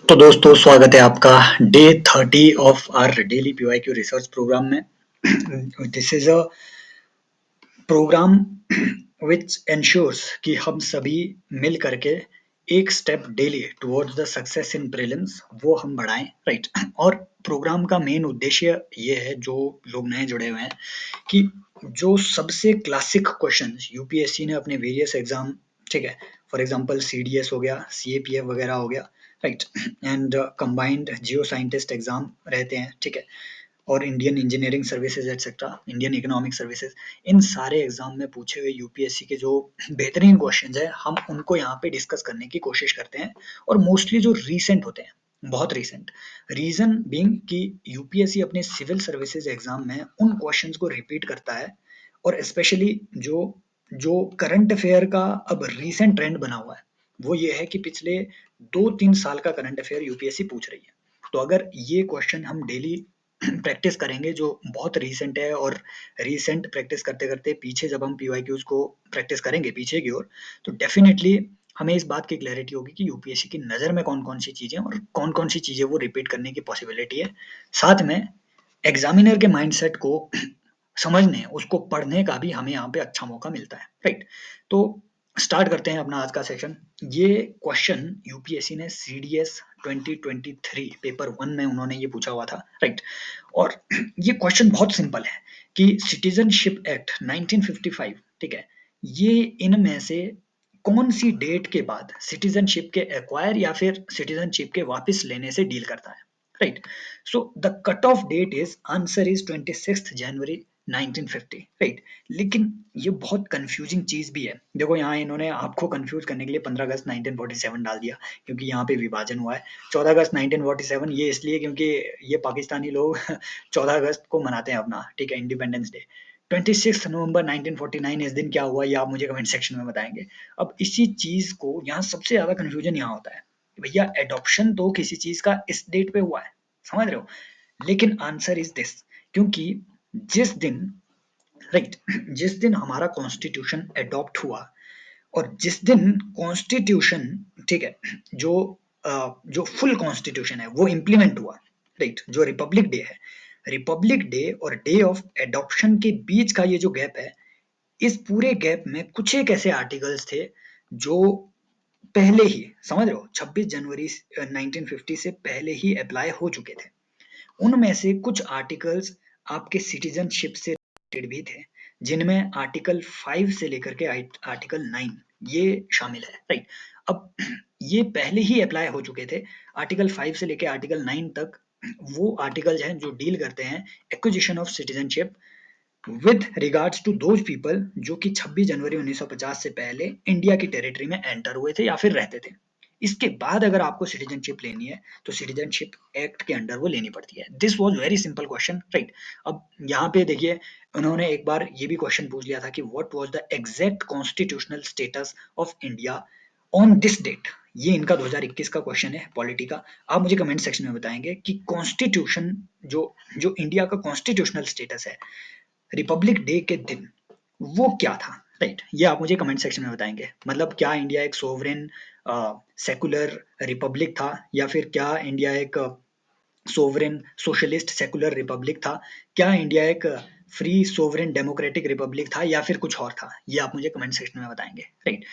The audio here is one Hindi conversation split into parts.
तो दोस्तों स्वागत है आपका day 30 of our daily PYQ research program में। This is a program which ensures कि हम सभी मिल करके एक step daily towards the success in prelims वो हम बढ़ाएं, राइट। और प्रोग्राम का मेन उद्देश्य ये है, जो लोग नए जुड़े हुए हैं, कि जो सबसे क्लासिक क्वेश्चंस यूपीएससी ने अपने वेरियस एग्जाम, ठीक है, फॉर एग्जांपल सीडीएस हो गया, सीएपीएफ वगैरह हो गया, right, and combined geo scientist exam रहते हैं, ठीक है, और Indian engineering services etcetera, Indian economic services, इन सारे एग्जाम में पूछे हुए यूपीएससी के जो बेहतरीन क्वेश्चंस हैं, हम उनको यहाँ पे डिस्कस करने की कोशिश करते हैं। और मोस्टली जो रीसेंट होते हैं, बहुत रीसेंट, रीजन बीइंग कि यूपीएससी अपने सिविल सर्विसेज एग्जाम में उन क्वेश्चंस को रिपीट करता है, और स्पेशली जो जो करंट अफेयर का अब रीसेंट ट्रेंड बना हुआ है, वो ये है कि पिछले 2-3 साल का करंट अफेयर यूपीएससी पूछ रही है। तो अगर ये क्वेश्चन हम डेली प्रैक्टिस करेंगे, जो बहुत रीसेंट है, और रीसेंट प्रैक्टिस करते करते पीछे जब हम पीवाईक्यूज को प्रैक्टिस करेंगे पीछे की ओर, तो डेफिनेटली हमें इस बात की क्लैरिटी होगी कि यूपीएससी की नज़र में कौन कौन सी चीज़ें और कौन कौन सी चीज़ें वो रिपीट करने की पॉसिबिलिटी है। साथ में एग्जामिनर के माइंडसेट को समझने, उसको पढ़ने का भी हमें यहाँ पे अच्छा मौका मिलता है, राइट। तो स्टार्ट करते हैं अपना आज का सेशन। ये क्वेश्चन यूपीएससी ने सीडीएस 2023 पेपर 1 में उन्होंने ये पूछा हुआ था, राइट। और ये क्वेश्चन बहुत सिंपल है कि सिटीजनशिप एक्ट 1955, ठीक है, ये इनमें से कौन सी डेट के बाद सिटीजनशिप के एक्वायर या फिर सिटीजनशिप के वापस लेने से डील करता है, right. So the cut off date is, answer is 26 January 1950, right. लेकिन ये बहुत कंफ्यूजिंग चीज भी है। देखो यहाँ इन्होंने आपको कंफ्यूज करने के लिए 15 अगस्त 1947 डाल दिया, क्योंकि यहाँ पे विभाजन हुआ है। 14 अगस्त 1947 ये इसलिए क्योंकि ये पाकिस्तानी लोग 14 अगस्त को मनाते हैं अपना, ठीक है, इंडिपेंडेंस डे। 26 नवंबर 1949 इस दिन क्या हुआ, ये आप मुझे कमेंट सेक्शन में बताएंगे। अब इसी चीज को यहाँ सबसे ज्यादा कंफ्यूजन यहाँ होता है कि भैया एडॉप्शन तो किसी चीज का इस डेट पे हुआ है, समझ रहे हो, लेकिन आंसर इज दिस, क्योंकि जिस दिन, राइट, जिस दिन हमारा कॉन्स्टिट्यूशन एडॉप्ट हुआ, और जिस दिन कॉन्स्टिट्यूशन, ठीक है, जो जो फुल कॉन्स्टिट्यूशन है वो इम्प्लीमेंट हुआ, राइट, जो रिपब्लिक डे है, रिपब्लिक डे और डे ऑफ एडॉप्शन के बीच का ये जो गैप है, इस पूरे गैप में कुछ एक ऐसे आर्टिकल्स थे जो पहले ही, समझ रहे हो, 26 जनवरी 1950 से पहले ही अप्लाई हो चुके थे। उनमें से कुछ आर्टिकल्स आपके सिटीजनशिप से रिलेटेड भी थे, जिनमें आर्टिकल 5 से लेकर के आर्टिकल 9 ये शामिल है, राइट। अब ये पहले ही अप्लाई हो चुके थे। आर्टिकल 5 से लेकर आर्टिकल 9 तक वो आर्टिकल्स हैं जो डील करते हैं acquisition of citizenship with regards to those people जो कि 26 जनवरी 1950 से पहले इंडिया की टेरिटरी में एंटर हुए थे या फिर रहते थे। इसके बाद अगर आपको सिटीजनशिप लेनी है तो सिटीजनशिप एक्ट के अंडर वो लेनी पड़ती है। This was very simple question, right. अब यहाँ पे देखिए, उन्होंने एक बार ये भी क्वेश्चन पूछ लिया था कि what was the exact constitutional status of India on this date. ये इनका 2021 का क्वेश्चन है पॉलिटी का। आप मुझे कमेंट सेक्शन में बताएंगे कि कॉन्स्टिट्यूशन, जो जो इंडिया का कॉन्स्टिट्यूशनल स्टेटस है रिपब्लिक डे के दिन, वो क्या था, राइट। ये आप मुझे कमेंट सेक्शन में बताएंगे। मतलब क्या इंडिया एक सोवरेन सेकुलर रिपब्लिक था, या फिर क्या इंडिया एक सोवरेन सोशलिस्ट सेकुलर रिपब्लिक था, क्या इंडिया एक फ्री सोवरेन डेमोक्रेटिक रिपब्लिक था, या फिर कुछ और था। ये आप मुझे कमेंट सेक्शन में बताएंगे, राइट।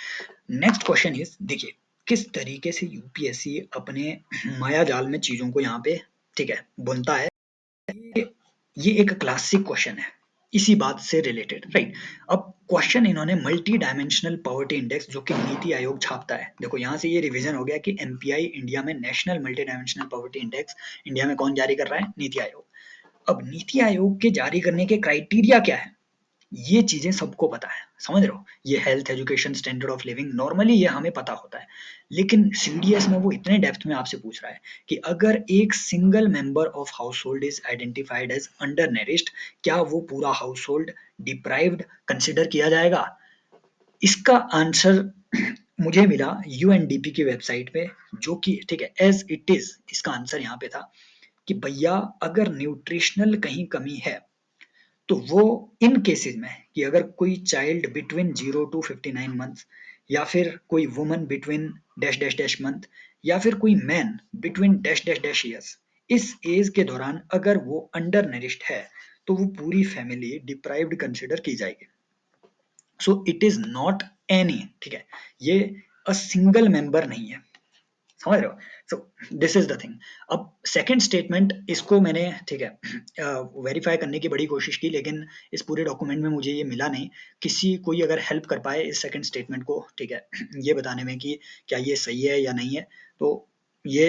नेक्स्ट क्वेश्चन इज, देखिए किस तरीके से यूपीएससी अपने माया जाल में चीजों को यहाँ पे, ठीक है, बुनता है। ये एक क्लासिक क्वेश्चन है इसी बात से रिलेटेड, राइट। अब क्वेश्चन इन्होंने मल्टी डायमेंशनल पॉवर्टी इंडेक्स जो कि नीति आयोग छापता है, देखो यहाँ से ये रिवीजन हो गया कि एमपीआई इंडिया में national multi dimensional poverty index India में कौन जारी कर रहा है, नीति आयोग। अब नीति आयोग के जारी करने के क्राइटेरिया क्या है, ये चीजें सबको पता है, समझ रहे हो। ये health, education, standard of living, normally ये हमें पता होता है। लेकिन सीडीएस में वो इतने डेप्थ में आपसे पूछ रहा है कि अगर एक single member of household is identified as undernourished, क्या वो पूरा हाउस होल्ड डिप्राइव्ड कंसिडर किया जाएगा। इसका आंसर मुझे मिला यूएनडीपी की वेबसाइट पे, जो कि, ठीक है, एज इट इज इसका आंसर यहाँ पे था कि भैया अगर न्यूट्रिशनल कहीं कमी है, तो वो इन केसेस में कि अगर कोई चाइल्ड बिटवीन 0 to 59 मंथ्स या फिर कोई woman between dash dash dash month, या फिर कोई man between dash dash dash years, इस एज के दौरान अगर वो अंडर नरिश्ड है तो वो पूरी फैमिली डिप्राइव्ड कंसिडर की जाएगी। So it is not any, ठीक है, ये अ सिंगल मेंबर नहीं है, समझ रहे हो। So this is the thing. अब सेकंड स्टेटमेंट, इसको मैंने, ठीक है, वेरीफाई करने की बड़ी कोशिश की, लेकिन इस पूरे डॉक्यूमेंट में मुझे ये मिला नहीं। किसी कोई अगर हेल्प कर पाए इस सेकंड स्टेटमेंट को, ठीक है, ये बताने में कि क्या ये सही है या नहीं है, तो ये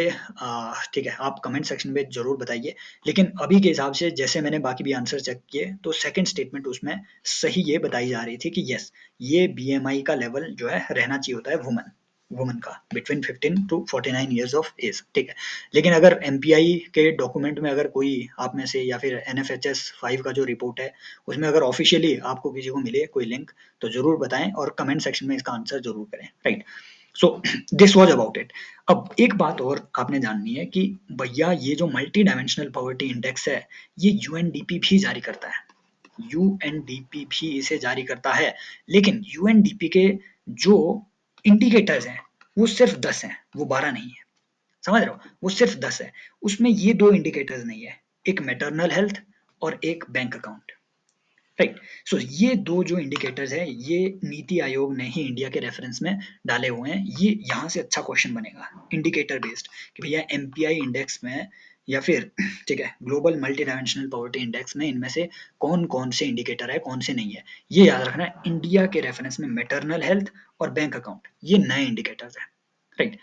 ठीक है, आप कमेंट सेक्शन में जरूर बताइए। लेकिन अभी के हिसाब से जैसे मैंने बाकी भी आंसर चेक किए, तो सेकंड स्टेटमेंट उसमें सही ये बताई जा रही थी कि यस, ये बीएमआई का लेवल जो है रहना चाहिए होता है वुमन वुमन का between 15 to 49 years of age, ठीक है। लेकिन अगर एमपीआई के डॉक्यूमेंट में अगर कोई आप में से, या फिर एनएफएचएस 5 का जो रिपोर्ट है उसमें अगर ऑफिशियली आपको किसी को मिले कोई लिंक, तो जरूर बताएं और कमेंट सेक्शन में इसका आंसर जरूर करें, right. So this was about it. अब एक बात और आपने जाननी है कि भैया ये जो मल्टी डायमेंशनल पॉवर्टी इंडेक्स है, ये यूएनडीपी भी जारी करता है, यूएनडीपी भी इसे जारी करता है। लेकिन यूएनडीपी के जो इंडिकेटर्स हैं वो सिर्फ 10 हैं, वो 12 नहीं है, समझ रहे हो, वो सिर्फ 10 है। उसमें ये दो इंडिकेटर्स नहीं है, एक मैटरनल हेल्थ और एक बैंक अकाउंट, राइट। सो ये दो जो इंडिकेटर्स है, ये नीति आयोग ने ही इंडिया के रेफरेंस में डाले हुए हैं। ये यहाँ से अच्छा क्वेश्चन बनेगा इंडिकेटर बेस्ड, कि भैया एमपीआई इंडेक्स में, या फिर ठीक है global multi dimensional poverty index में, इनमें से कौन कौन से इंडिकेटर है कौन से नहीं है, ये याद रखना है। इंडिया के रेफरेंस में मैटरनल हेल्थ और बैंक अकाउंट ये नए इंडिकेटर्स है, राइट।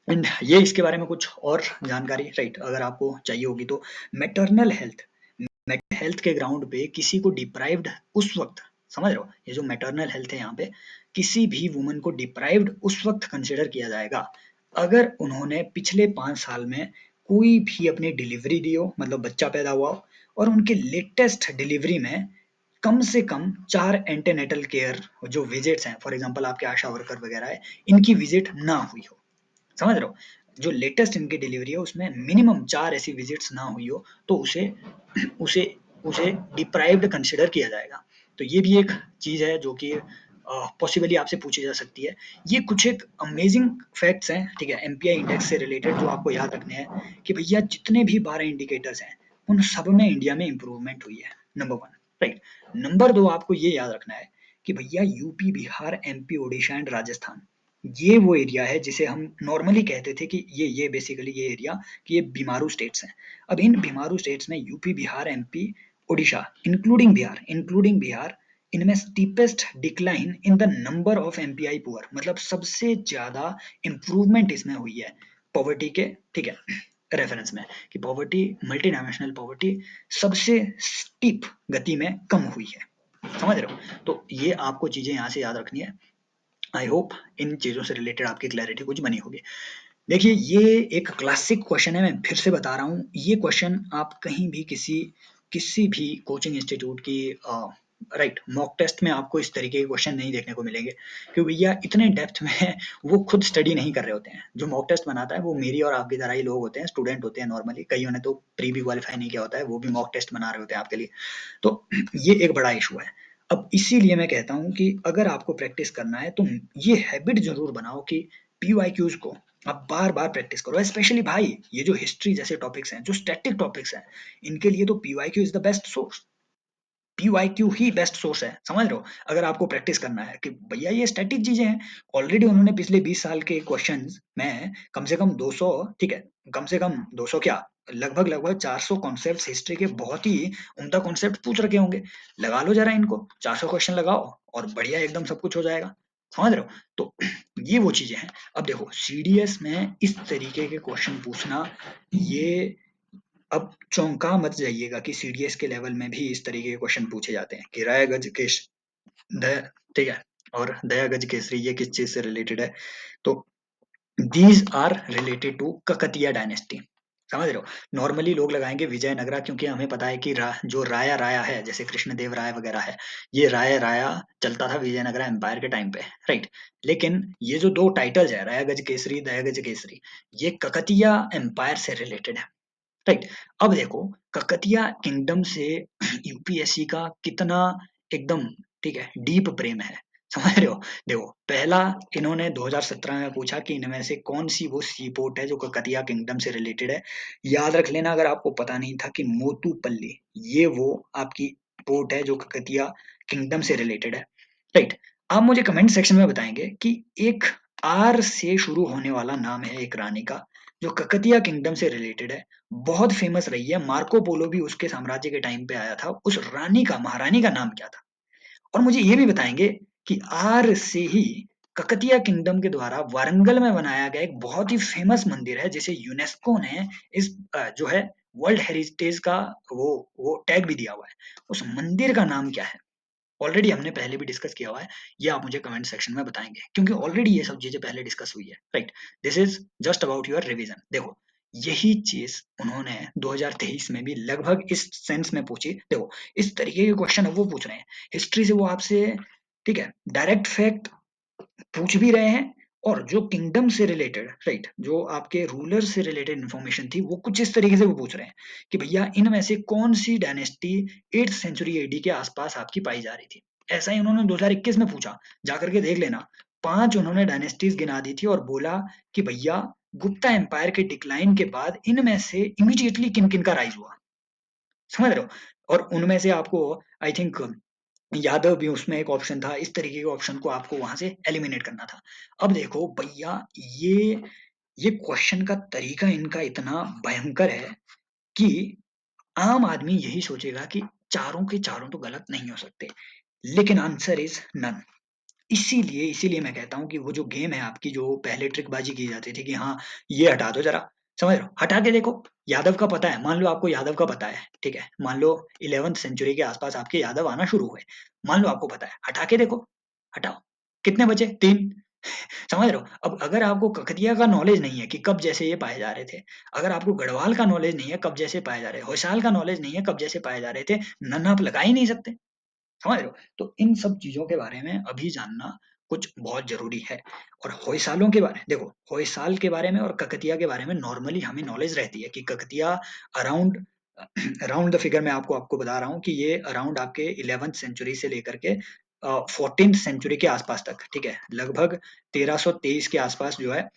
एंड ये इसके बारे में कुछ और जानकारी, राइट, अगर आपको चाहिए होगी तो, मैटरनल हेल्थ, हेल्थ के ग्राउंड पे किसी को डिप्राइव्ड उस वक्त, समझ रहे हो, ये जो मैटरनल हेल्थ है यहाँ पे, किसी भी वुमन को डिप्राइव्ड उस वक्त कंसिडर किया जाएगा अगर उन्होंने पिछले 5 साल में कोई भी अपनी डिलीवरी दी हो, मतलब बच्चा पैदा हुआ हो, और उनके लेटेस्ट डिलीवरी में कम से कम 4 एंटेनेटल केयर जो विजिट्स हैं, फॉर एग्जांपल आपके आशा वर्कर वगैरह है, इनकी विजिट ना हुई हो, समझ रहे हो, जो लेटेस्ट इनकी डिलीवरी है उसमें मिनिमम 4 ऐसी विजिट्स ना हुई हो, तो उसे उसे उसे डिप्राइव्ड कंसिडर किया जाएगा। तो ये भी एक चीज है जो कि पॉसिबली आपसे पूछी जा सकती है। ये कुछ एक अमेजिंग फैक्ट्स हैं, ठीक है, एमपीआई इंडेक्स से रिलेटेड, जो आपको याद रखने हैं कि भैया जितने भी 12 इंडिकेटर्स हैं उन सब में इंडिया में इंप्रूवमेंट हुई है, नंबर वन, राइट। नंबर दो, आपको ये याद रखना है कि भैया UP, Bihar, MP, Odisha and Rajasthan, ये वो एरिया है जिसे हम नॉर्मली कहते थे कि ये बेसिकली ये एरिया, कि ये बीमारू स्टेट्स हैं। अब इन बीमारू स्टेट्स में UP, Bihar, MP, Odisha, including Bihar, इनमें steepest decline in the number of MPI poor, मतलब सबसे ज्यादा इंप्रूवमेंट इसमें हुई है पॉवर्टी के, ठीक है, रेफरेंस में, कि पॉवर्टी, मल्टी डायमेंशनल पॉवर्टी सबसे स्टीप गति में कम हुई है, समझ रहे हो। तो ये आपको चीजें यहाँ से याद रखनी है। आई होप इन चीजों से रिलेटेड आपकी क्लैरिटी कुछ बनी होगी। देखिए ये एक क्लासिक क्वेश्चन है, मैं फिर से बता रहा हूँ, ये क्वेश्चन आप कहीं भी किसी किसी भी कोचिंग इंस्टीट्यूट की, राइट, मॉक टेस्ट में आपको इस तरीके के क्वेश्चन नहीं देखने को मिलेंगे, क्योंकि भैया इतने डेप्थ में वो खुद स्टडी नहीं कर रहे होते हैं। जो मॉक टेस्ट बनाता है वो मेरी और आपकी तरह ही लोग होते हैं, स्टूडेंट होते हैं नॉर्मली, कईयों ने तो प्री भी क्वालिफाई नहीं किया होता है, वो भी मॉक टेस्ट बना रहे होते हैं आपके लिए। तो ये एक बड़ा इशू है। अब इसीलिए मैं कहता हूँ कि अगर आपको प्रैक्टिस करना है तो ये हैबिट जरूर बनाओ कि पीवाईक्यूज को आप बार बार प्रैक्टिस करो, स्पेशली भाई ये जो हिस्ट्री जैसे टॉपिक्स हैं, जो स्टैटिक टॉपिक्स हैं, इनके लिए तो PYQ is the best source, PYQ he best source है, समझ रहे हो। अगर आपको प्रैक्टिस करना है कि भैया ये स्टैटिक चीजें हैं, ऑलरेडी उन्होंने पिछले 20 साल के क्वेश्चंस में कम से कम 200, ठीक है, कम से कम 200 क्या, लगभग लगभग 400 कॉन्सेप्ट्स हिस्ट्री के बहुत ही उम्दा कॉन्सेप्ट पूछ रखे होंगे। लगा लो जरा इनको, 400 क्वेश्चन लगाओ और बढ़िया एकदम सब कुछ हो जाएगा, समझ रहे हो। तो ये वो चीजें हैं। अब देखो सीडीएस में इस तरीके के क्वेश्चन पूछना, ये, अब चौंका मत जाइएगा कि सीडीएस के लेवल में भी इस तरीके के क्वेश्चन पूछे जाते हैं कि राय गज केश दया, ठीक है, और दया गज केसरी ये किस चीज से रिलेटेड है, तो these are related to Kakatiya dynasty, समझ रहे हो। नॉर्मली लोग लगाएंगे विजयनगरा, क्योंकि हमें पता है कि जो राया राया है, जैसे कृष्णदेव राय वगैरह है, ये राया राया चलता था विजयनगरा एम्पायर के टाइम पे, राइट। लेकिन ये जो दो टाइटल्स है, राया गज केसरी, दया गज केसरी, ये ककतिया एम्पायर से रिलेटेड है, राइट। अब देखो ककतिया किंगडम से यूपीएससी का कितना एकदम, ठीक है, डीप प्रेम है, समझ रहे हो? देखो, पहला इन्होंने 2017 में पूछा कि इनमें से कौन सी वो सी पोर्ट है जो ककतिया किंगडम से रिलेटेड है। याद रख लेना अगर आपको पता नहीं था कि मोतुपल्ली ये वो आपकी पोर्ट है जो ककतिया किंगडम से रिलेटेड है, राइट? आप मुझे कमेंट सेक्शन में बताएंगे कि एक आर से शुरू होने वाला नाम है एक रानी का जो ककतिया किंगडम से रिलेटेड है, बहुत फेमस रही है, मार्को पोलो भी उसके साम्राज्य के टाइम पे आया था, उस रानी का महारानी का नाम क्या था? और मुझे ये भी बताएंगे कि आर से ही ककतिया किंगडम के द्वारा वारंगल में बनाया गया एक बहुत ही फेमस मंदिर है जिसे यूनेस्को ने इस जो है वर्ल्ड हेरिटेज का वो टैग भी दिया हुआ है। उस मंदिर का नाम क्या है? ऑलरेडी हमने पहले भी डिस्कस किया हुआ है, ये आप मुझे कमेंट सेक्शन में बताएंगे क्योंकि ऑलरेडी ये सब चीजें पहले डिस्कस हुई है, right? This is just about your revision. देखो, यही चीज उन्होंने 2023 में भी लगभग इस सेंस में पूछी। देखो, इस तरीके के क्वेश्चन वो पूछ रहे हैं हिस्ट्री से, वो आपसे ठीक है डायरेक्ट फैक्ट पूछ भी रहे हैं और जो किंगडम से रिलेटेड, राइट, जो आपके रूलर से रिलेटेड इंफॉर्मेशन थी वो कुछ इस तरीके से वो पूछ रहे हैं कि भैया इनमें से कौन सी डायनेस्टी 8th सेंचुरी एडी के आसपास आपकी पाई जा रही थी। ऐसा ही उन्होंने 2021 में पूछा, जाकर के देख लेना। 5 उन्होंने डायनेस्टीज गिना दी थी और बोला कि भैया गुप्ता एम्पायर के डिक्लाइन के बाद इनमें से इमीडिएटली किन किन का राइज हुआ। समझ रहे हो? और उनमें से आपको आई थिंक यादव भी उसमें एक ऑप्शन था, इस तरीके के ऑप्शन को आपको वहां से एलिमिनेट करना था। अब देखो भैया, ये क्वेश्चन का तरीका इनका इतना भयंकर है कि आम आदमी यही सोचेगा कि चारों के चारों तो गलत नहीं हो सकते, लेकिन आंसर इज नन। इसीलिए मैं कहता हूँ कि वो जो गेम है आपकी, जो पहले ट्रिकबाजी की जाती थी कि हाँ ये हटा दो जरा, समझ रहे हो, हटा के देखो। यादव का पता है, मान लो आपको यादव का पता है, ठीक है, मान लो 11th सेंचुरी के आसपास आपके यादव आना शुरू हुए, मान लो आपको पता है, हटा के देखो, हटाओ, कितने बचे? 3। समझ रहे हो? अब अगर आपको ककतिया का नॉलेज नहीं है कि कब जैसे ये पाए जा रहे थे, अगर आपको गढ़वाल का नॉलेज नहीं है कब जैसे पाए जा रहे, होयसाल का नॉलेज नहीं है कब जैसे पाए जा रहे थे, नन आप लगा ही नहीं सकते। समझ रहे हो? तो इन सब चीजों के बारे में अभी जानना कुछ बहुत जरूरी है। और होयसालों के बारे, देखो होयसाल के बारे में और ककतिया के बारे में नॉर्मली हमें नॉलेज रहती है कि ककतिया अराउंड अराउंड द फिगर मैं आपको आपको बता रहा हूँ कि ये अराउंड आपके 11th सेंचुरी से लेकर के 14th सेंचुरी के आसपास तक, ठीक है, लगभग 1323 के आसपास जो है,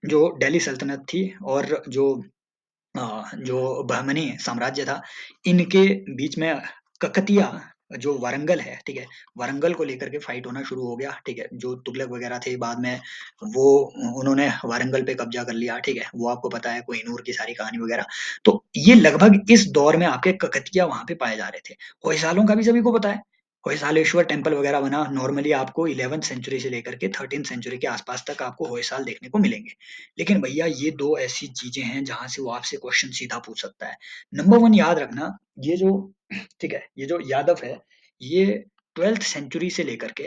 जो दिल्ली सल्तनत थी और जो बहमनी साम्राज्य था, इनके बीच में ककतिया जो वारंगल है, ठीक है, वारंगल को लेकर के फाइट होना शुरू हो गया, ठीक है, जो तुगलक वगैरह थे बाद में वो उन्होंने वारंगल पे कब्जा कर लिया, ठीक है, वो आपको पता है, कोहिनूर की सारी कहानी वगैरह। तो ये लगभग इस दौर में आपके ककतिया वहां पे पाए जा रहे थे। होयसालों का भी सभी को पता है, होयसालेश्वर टेम्पल वगैरह बना नॉर्मली आपको 11th सेंचुरी से लेकर के 13th सेंचुरी के आसपास तक आपको होयसाल देखने को मिलेंगे। लेकिन भैया ये दो ऐसी चीजें हैं जहां से वो आपसे क्वेश्चन सीधा पूछ सकता है। नंबर वन याद रखना, ये जो ठीक है, ये जो यादव है, ये 12th सेंचुरी से लेकर के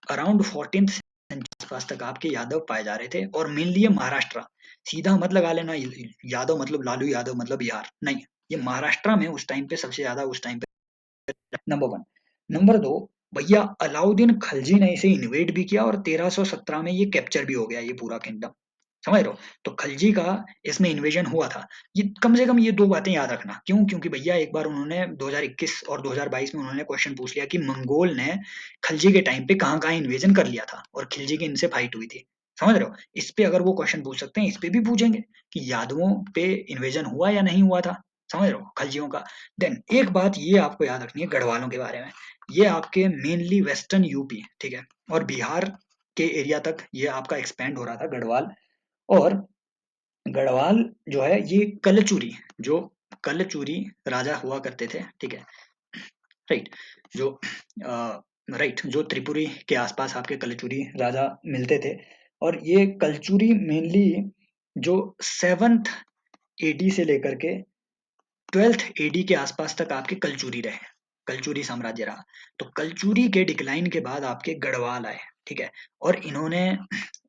अराउंड 14th सेंचुरी के आसपास तक आपके यादव पाए जा रहे थे और मेनली ये महाराष्ट्र, सीधा मत लगा लेना यादव मतलब लालू यादव मतलब बिहार, नहीं, ये महाराष्ट्र में उस टाइम पे सबसे ज्यादा उस टाइम पे नंबर वन। नंबर दो, भैया अलाउद्दीन खलजी ने इसे इन्वेड भी किया और 1317 में ये कैप्चर भी हो गया ये पूरा किंगडम। समझ रहे हो? तो खलजी का इसमें इन्वेजन हुआ था। ये कम से कम ये दो बातें याद रखना, क्यों? क्योंकि भैया एक बार उन्होंने 2021 और 2022 में उन्होंने क्वेश्चन पूछ लिया कि मंगोल ने खलजी के टाइम पे कहाँ कहाँ इन्वेजन कर लिया था और खिलजी की इनसे फाइट हुई थी। समझ रहे हो? इस पे अगर वो क्वेश्चन पूछ सकते हैं, इस पे भी पूछेंगे कि यादवों पे इन्वेजन हुआ या नहीं हुआ था। समझ रहे हो? खलजियों का। देन एक बात ये आपको याद रखनी है गढ़वालों के बारे में, ये आपके मेनली वेस्टर्न यूपी, ठीक है, और बिहार के एरिया तक ये आपका एक्सपेंड हो रहा था गढ़वाल। और गढ़वाल जो है ये कलचुरी, जो कलचुरी राजा हुआ करते थे, ठीक है, राइट, जो राइट, जो त्रिपुरी के आसपास आपके कलचुरी राजा मिलते थे। और ये कलचुरी मेनली जो 7th एडी से लेकर के 12th एडी के आसपास तक आपके कलचुरी रहे, कलचुरी साम्राज्य रहा। तो कलचुरी के डिक्लाइन के बाद आपके गढ़वाल आए, ठीक है, और इन्होंने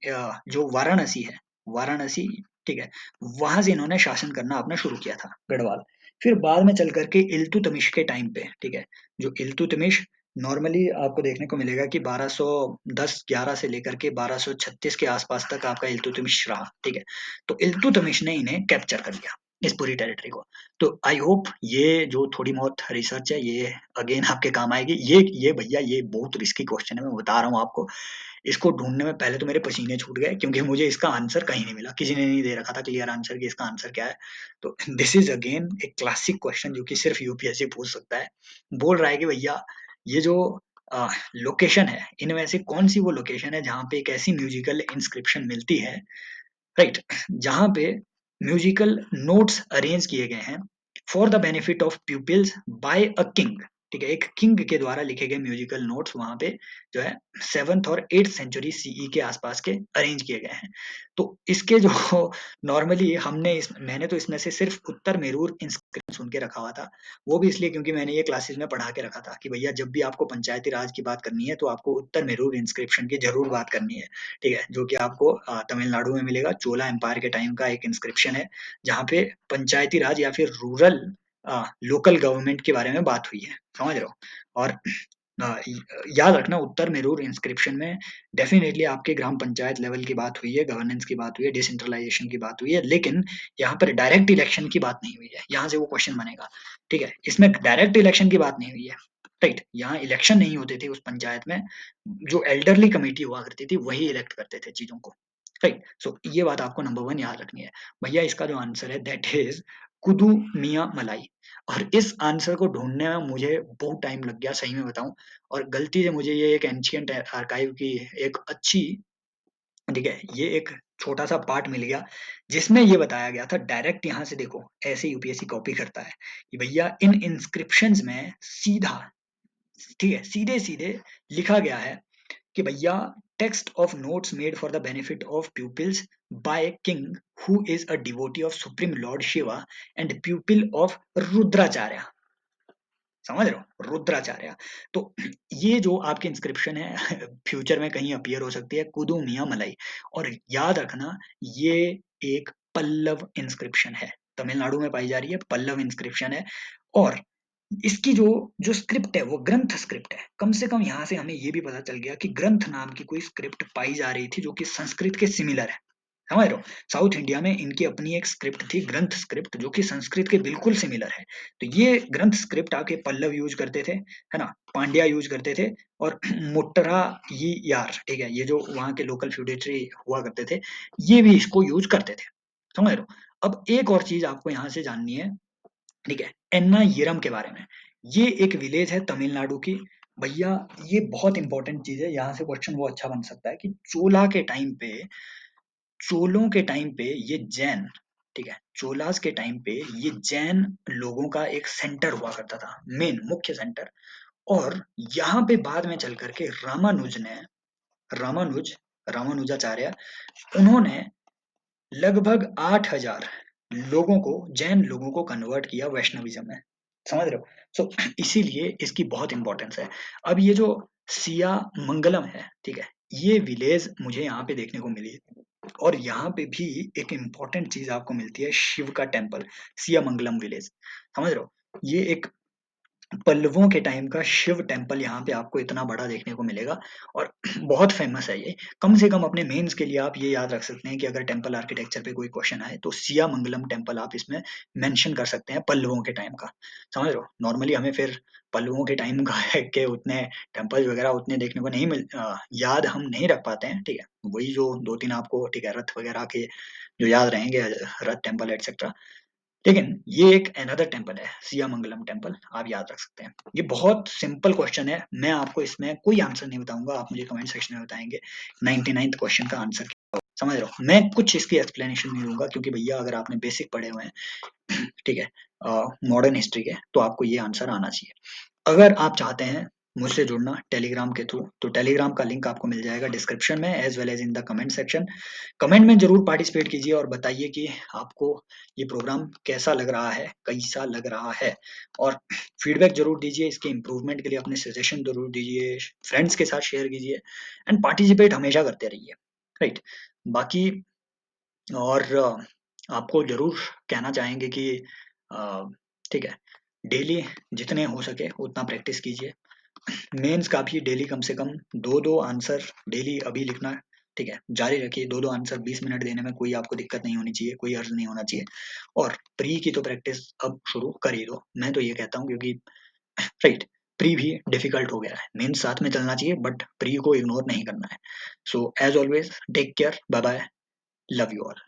जो वाराणसी है, वाराणसी, ठीक है, वहां से इन्होंने शासन करना अपना शुरू किया था गढ़वाल। फिर बाद में चल करके इल्तुतमिश के टाइम पे, ठीक है, जो इल्तुतमिश नॉर्मली आपको देखने को मिलेगा कि 1210-11 से लेकर के 1236 के आसपास तक आपका इल्तुतमिश रहा, ठीक है। तो इल्तुतमिश ने इन्हें कैप्चर कर लिया। इस पूरी टेरिटरी को। तो आई होप ये जो थोड़ी बहुत रिसर्च है ये अगेन आपके काम आएगी। ये भैया ये बहुत रिस्की क्वेश्चन है, मैं बता रहा हूँ आपको। इसको ढूँढने में पहले तो मेरे पसीने छूट गए क्योंकि मुझे इसका आंसर कहीं नहीं मिला। किसी ने नहीं दे रखा था क्लियर आंसर कि इसका आंसर क्या है। तो दिस इज़ अगेन एक क्लासिक क्वेश्चन जो कि सिर्फ यूपीएससी पूछ सकता है। बोल रहा है कि भैया ये जो लोकेशन है, इनमें से कौन-सी वो लोकेशन है जहाँ पे एक ऐसी म्यूजिकल इंस्क्रिप्शन मिलती है, राइट, जहाँ पे म्यूजिकल नोट्स अरेंज किए गए हैं for the benefit of pupils by a king. ठीक है, एक किंग के द्वारा लिखे गए म्यूजिकल नोट्स वहां पे जो है 7th और 8th सेंचुरी सीई के आसपास के अरेंज किए गए हैं। तो इसके जो नॉर्मली मैंने तो इसमें से सिर्फ उत्तर मेरूर इंस्क्रिप्शन सुन के रखा हुआ था। वो भी इसलिए क्योंकि मैंने ये क्लासेस में पढ़ा के रखा था कि भैया जब भी आपको पंचायती राज की बात करनी है तो आपको उत्तर मेरूर इंस्क्रिप्शन की जरूर बात करनी है। ठीक है, जो कि आपको तमिलनाडु में मिलेगा। चोला एम्पायर के टाइम का एक इंस्क्रिप्शन है जहाँ पे पंचायती राज या फिर रूरल लोकल गवर्नमेंट के बारे में बात हुई है, समझ रहे हो। और याद रखना उत्तर मेरूर इंस्क्रिप्शन में डेफिनेटली आपके ग्राम पंचायत लेवल की बात हुई है, गवर्नेंस की बात हुई है, डिसेंट्रलाइजेशन की बात हुई है, लेकिन यहाँ पर डायरेक्ट इलेक्शन की बात नहीं हुई है। यहाँ से वो क्वेश्चन बनेगा। ठीक है, इसमें डायरेक्ट इलेक्शन की बात नहीं हुई है, राइट। यहाँ इलेक्शन नहीं होते थे उस पंचायत में, जो एल्डरली कमेटी हुआ करती थी वही इलेक्ट करते थे चीजों को, राइट। सो ये बात आपको नंबर 1 याद रखनी है। भैया इसका जो आंसर है दैट इज कुदू मियाँ मलाई। और इस आंसर को ढूंढने में मुझे बहुत टाइम लग गया, सही में बताऊं। और गलती से मुझे ये एक एंशियंट आर्काइव की एक अच्छी, ठीक है, ये एक छोटा सा पार्ट मिल गया जिसमें ये बताया गया था डायरेक्ट। यहाँ से देखो ऐसे यूपीएससी कॉपी करता है कि भैया इन इंस्क्रिप्शंस में सीधा, ठीक है, सीधे सीधे लिखा गया है कि भैया text of notes made for the benefit of pupils by king who is a devotee of supreme lord Shiva and pupil of Rudracharya. समझ रहे हो, रुद्राचार्य। तो ये जो आपकी इंस्क्रिप्शन है फ्यूचर में कहीं अपीयर हो सकती है, कुदू मियाँ मलाई। और याद रखना ये एक पल्लव इंस्क्रिप्शन है, तमिलनाडु में पाई जा रही है, पल्लव इंस्क्रिप्शन है। और इसकी जो जो स्क्रिप्ट है वो ग्रंथ स्क्रिप्ट है। कम से कम यहाँ से हमें ये भी पता चल गया कि ग्रंथ नाम की कोई स्क्रिप्ट पाई जा रही थी जो कि संस्कृत के सिमिलर है, समझ रहे हो। साउथ इंडिया में इनकी अपनी एक स्क्रिप्ट थी, ग्रंथ स्क्रिप्ट, जो कि संस्कृत के बिल्कुल सिमिलर है। तो ये ग्रंथ स्क्रिप्ट आके पल्लव यूज करते थे, है ना, पांड्या यूज करते थे, और मुट्टरा ये यार, ठीक है, ये जो वहाँ के लोकल फ्यूडेटरी हुआ करते थे, ये भी इसको यूज करते थे, समझ रहे हो। अब एक और चीज आपको यहाँ से जाननी है, ठीक है, एन्नायरम के बारे में। ये एक विलेज है तमिलनाडु की। भैया ये बहुत इंपॉर्टेंट चीज है, यहाँ से क्वेश्चन वो अच्छा बन सकता है कि चोलों के टाइम पे ये जैन, ठीक है, चोलास के टाइम पे ये जैन लोगों का एक सेंटर हुआ करता था, मेन मुख्य सेंटर। और यहाँ पे बाद में चल करके रामानुज रामानुजाचार्य, उन्होंने लगभग 8,000 लोगों को, जैन लोगों को कन्वर्ट किया वैष्णविज्म में, समझ रहे हो। सो इसीलिए इसकी बहुत इंपॉर्टेंस है। अब ये जो सिया मंगलम है, ठीक है, ये विलेज मुझे यहाँ पे देखने को मिली। और यहाँ पे भी एक इम्पोर्टेंट चीज आपको मिलती है, शिव का टेम्पल, सिया मंगलम विलेज, समझ रहे हो। ये एक पल्लवों के टाइम का शिव टेम्पल यहाँ पे आपको इतना बड़ा देखने को मिलेगा। और बहुत फेमस है ये। कम से कम अपने मेंस के लिए आप ये याद रख सकते हैं कि अगर टेम्पल आर्किटेक्चर पे कोई क्वेश्चन आए तो सिया मंगलम टेम्पल आप इसमें मेंशन कर सकते हैं, पल्लवों के टाइम का, समझ रहे हो। नॉर्मली हमें फिर पल्लवों के टाइम का के उतने टेम्पल वगैरह उतने देखने को नहीं याद हम नहीं रख पाते हैं, ठीक है। वही जो 2-3 आपको, ठीक है, रथ वगैरह के जो याद रहेंगे, रथ टेम्पल एटसेट्रा। लेकिन ये एक अनदर टेम्पल है, सियामंगलम टेम्पल, आप याद रख सकते हैं। ये बहुत सिंपल क्वेश्चन है, मैं आपको इसमें कोई आंसर नहीं बताऊंगा, आप मुझे कमेंट सेक्शन में बताएंगे 99th क्वेश्चन का आंसर क्या होगा, समझ रहे हो। मैं कुछ इसकी एक्सप्लेनेशन नहीं दूंगा क्योंकि भैया अगर आपने बेसिक पढ़े हुए हैं, ठीक है, मॉडर्न हिस्ट्री के, तो आपको ये आंसर आना चाहिए। अगर आप चाहते हैं मुझसे जुड़ना टेलीग्राम के थ्रू, तो टेलीग्राम का लिंक आपको मिल जाएगा डिस्क्रिप्शन में as well as in the comment section. Comment में जरूर पार्टिसिपेट कीजिए और बताइए कि आपको ये प्रोग्राम कैसा लग रहा है, कैसा लग रहा है। और फीडबैक जरूर दीजिए, इसके इम्प्रूवमेंट के लिए अपने सजेशन जरूर दीजिए, फ्रेंड्स के साथ शेयर कीजिए, एंड पार्टिसिपेट हमेशा करते रहिए, राइट। बाकी और आपको ज़रूर कहना चाहेंगे कि अ, ठीक है, डेली जितने हो सके उतना प्रैक्टिस कीजिए। मेंस का भी डेली कम से कम 2-2 आंसर डेली अभी लिखना ठीक है, जारी रखिए, 2-2 आंसर 20 मिनट देने में कोई आपको दिक्कत नहीं होनी चाहिए, कोई हर्ज नहीं होना चाहिए और प्री की तो प्रैक्टिस अब शुरू कर ही दो। मैं तो ये कहता हूँ क्योंकि राइट, प्री भी डिफिकल्ट हो गया है, मेंस साथ में चलना चाहिए बट प्री को इग्नोर नहीं करना है। So as always take care, bye bye, love you all.